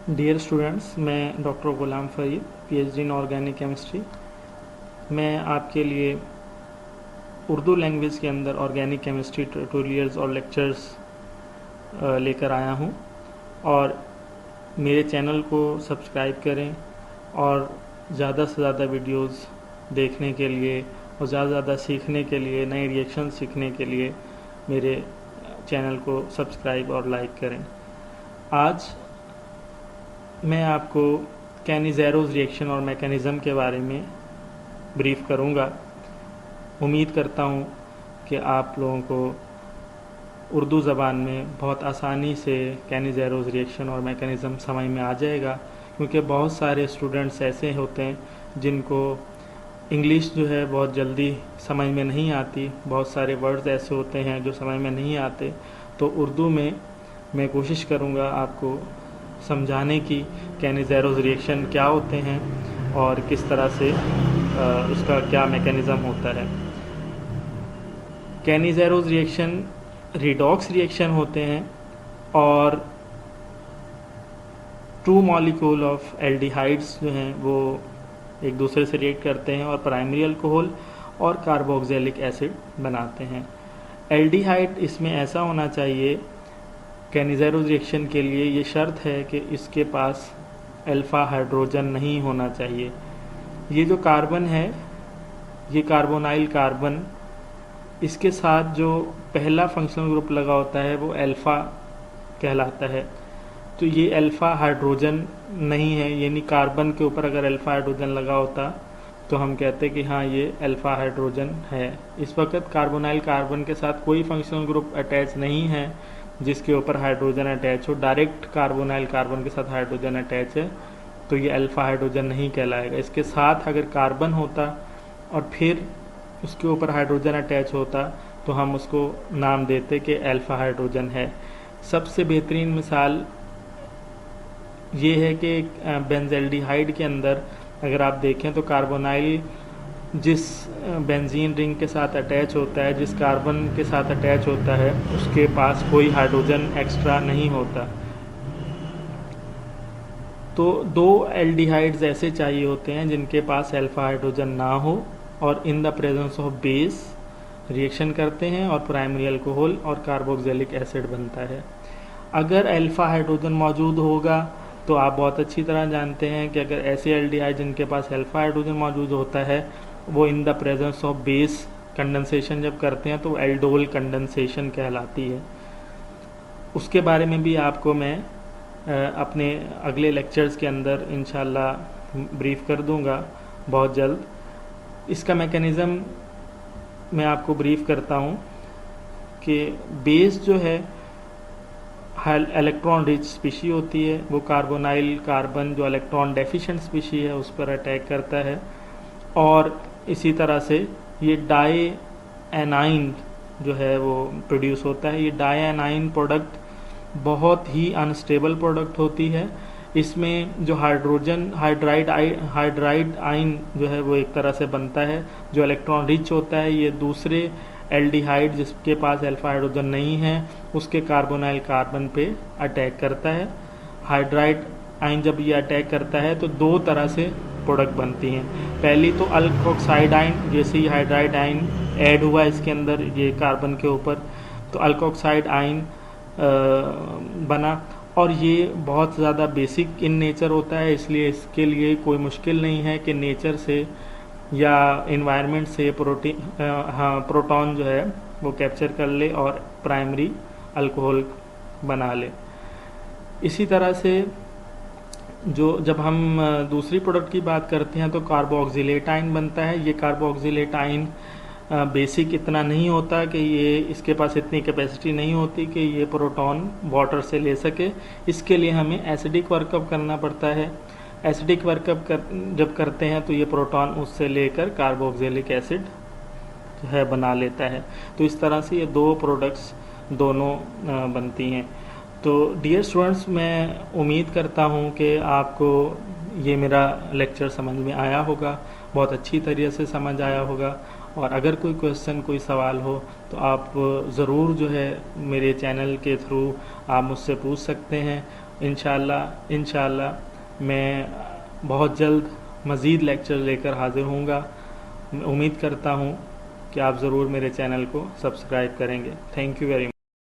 Dear students, मैं doctor Ghulam Farid, PhD in organic chemistry. मैं आपके लिए उर्दू लैंग्वेज के अंदर ऑर्गेनिक केमिस्ट्री ट्यूटोरियल्स और लेक्चर्स लेकर आया हूँ। और मेरे चैनल को सब्सक्राइब करें और ज़्यादा से ज़्यादा वीडियोस देखने के लिए और ज़्यादा से ज़्यादा सीखने के लिए, नए रिएक्शन सीखने के लिए मेरे चैनल को सब्सक्राइब और लाइक करें। आज मैं आपको कैनिज़ेरोस रिएक्शन और मैकेनिज़्म के बारे में ब्रीफ करूंगा। उम्मीद करता हूं कि आप लोगों को उर्दू ज़बान में बहुत आसानी से कैनिज़ेरोस रिएक्शन और मैकेनिज़्म समझ में आ जाएगा, क्योंकि बहुत सारे स्टूडेंट्स ऐसे होते हैं जिनको इंग्लिश जो है बहुत जल्दी समझ में नहीं आती। बहुत सारे वर्ड्स ऐसे होते हैं जो समझ में नहीं आते। तो उर्दू में मैं कोशिश करूंगा आपको समझाने की कैनिज़ेरोस रिएक्शन क्या होते हैं और किस तरह से उसका क्या मैकेनिज़्म होता है। कैनिज़ेरोस रिएक्शन रिडॉक्स रिएक्शन होते हैं और टू मॉलिक्यूल ऑफ एल्डिहाइड्स जो हैं वो एक दूसरे से रिएक्ट करते हैं और प्राइमरी अल्कोहल और कार्बोक्सिलिक एसिड बनाते हैं। एल्डिहाइड इसमें ऐसा होना चाहिए कैनिज़ेरोस रिएक्शन के लिए, ये शर्त है कि इसके पास अल्फ़ा हाइड्रोजन नहीं होना चाहिए। ये जो कार्बन है, ये कार्बोनाइल कार्बन, इसके साथ जो पहला फंक्शनल ग्रुप लगा होता है वो अल्फ़ा कहलाता है। तो ये अल्फ़ा हाइड्रोजन नहीं है, यानी कार्बन के ऊपर अगर अल्फ़ा हाइड्रोजन लगा होता तो हम कहते कि हाँ ये अल्फ़ा हाइड्रोजन है। इस वक्त कार्बोनाइल कार्बन के साथ कोई फंक्शनल ग्रुप अटैच नहीं है जिसके ऊपर हाइड्रोजन अटैच हो। डायरेक्ट कार्बोनाइल कार्बन के साथ हाइड्रोजन अटैच है तो ये अल्फ़ा हाइड्रोजन नहीं कहलाएगा। इसके साथ अगर कार्बन होता और फिर उसके ऊपर हाइड्रोजन अटैच होता तो हम उसको नाम देते कि अल्फ़ा हाइड्रोजन है। सबसे बेहतरीन मिसाल ये है कि बेंज़ल्डिहाइड के अंदर अगर आप देखें तो कार्बोनाइल जिस बेंजीन रिंग के साथ अटैच होता है, जिस कार्बन के साथ अटैच होता है, उसके पास कोई हाइड्रोजन एक्स्ट्रा नहीं होता। तो दो एल्डिहाइड्स ऐसे चाहिए होते हैं जिनके पास अल्फ़ा हाइड्रोजन ना हो और in the presence of base reaction करते हैं और प्राइमरी अल्कोहल और कार्बोक्सिलिक एसिड बनता है। अगर अल्फ़ा हाइड्रोजन मौजूद होगा तो आप बहुत अच्छी तरह जानते हैं कि अगर ऐसे एल्डिहाइड जिनके पास अल्फ़ा हाइड्रोजन मौजूद होता है वो in the presence of base condensation जब करते हैं तो एल्डोल कंडेंसेशन कहलाती है। उसके बारे में भी आपको मैं अपने अगले लेक्चर्स के अंदर इंशाल्लाह ब्रीफ कर दूंगा बहुत जल्द। इसका मैकेनिज़्म मैं आपको ब्रीफ करता हूँ कि बेस जो है इलेक्ट्रॉन रिच स्पीशी होती है, वो कार्बोनाइल कार्बन जो इलेक्ट्रॉन डेफिशिएंट स्पीशी है उस पर अटैक करता है। और इसी तरह से ये डाई एनाइन जो है वो प्रोड्यूस होता है। ये डाई एनाइन प्रोडक्ट बहुत ही अनस्टेबल प्रोडक्ट होती है। इसमें जो हाइड्रोजन हाइड्राइड आइन जो है वो एक तरह से बनता है जो इलेक्ट्रॉन रिच होता है। ये दूसरे एल्डिहाइड जिसके पास अल्फ़ा हाइड्रोजन नहीं है उसके कार्बोनाइल कार्बन पे अटैक करता है। हाइड्राइड आइन जब ये अटैक करता है तो दो तरह से प्रोडक्ट बनती हैं। पहली तो अल्कोक्साइड आइन, जैसे ही हाइड्राइड आइन ऐड हुआ इसके अंदर ये कार्बन के ऊपर तो अल्कोक्साइड आइन बना और ये बहुत ज़्यादा बेसिक इन नेचर होता है, इसलिए इसके लिए कोई मुश्किल नहीं है कि नेचर से या इन्वायरमेंट से प्रोटॉन जो है वो कैप्चर कर ले और प्राइमरी अल्कोहल बना ले। इसी तरह से जब हम दूसरी प्रोडक्ट की बात करते हैं तो कार्बोक्सिलेट आइन बनता है। ये कार्बोक्सिलेट आइन बेसिक इतना नहीं होता कि ये इसके पास इतनी कैपेसिटी नहीं होती कि ये प्रोटॉन वाटर से ले सके। इसके लिए हमें एसिडिक वर्कअप करना पड़ता है। एसिडिक वर्कअप जब करते हैं तो ये प्रोटॉन उससे लेकर कार्बोक्सिलिक एसिड जो है बना लेता है। तो इस तरह से ये दो प्रोडक्ट्स दोनों बनती हैं। तो डियर स्टूडेंट्स, मैं उम्मीद करता हूँ कि आपको ये मेरा लेक्चर समझ में आया होगा, बहुत अच्छी तरीके से समझ आया होगा। और अगर कोई क्वेश्चन, कोई सवाल हो तो आप ज़रूर जो है मेरे चैनल के थ्रू आप मुझसे पूछ सकते हैं। इंशाल्लाह मैं बहुत जल्द मज़ीद लेक्चर लेकर हाज़िर होऊंगा। उम्मीद करता हूँ कि आप ज़रूर मेरे चैनल को सब्सक्राइब करेंगे। Thank you very much.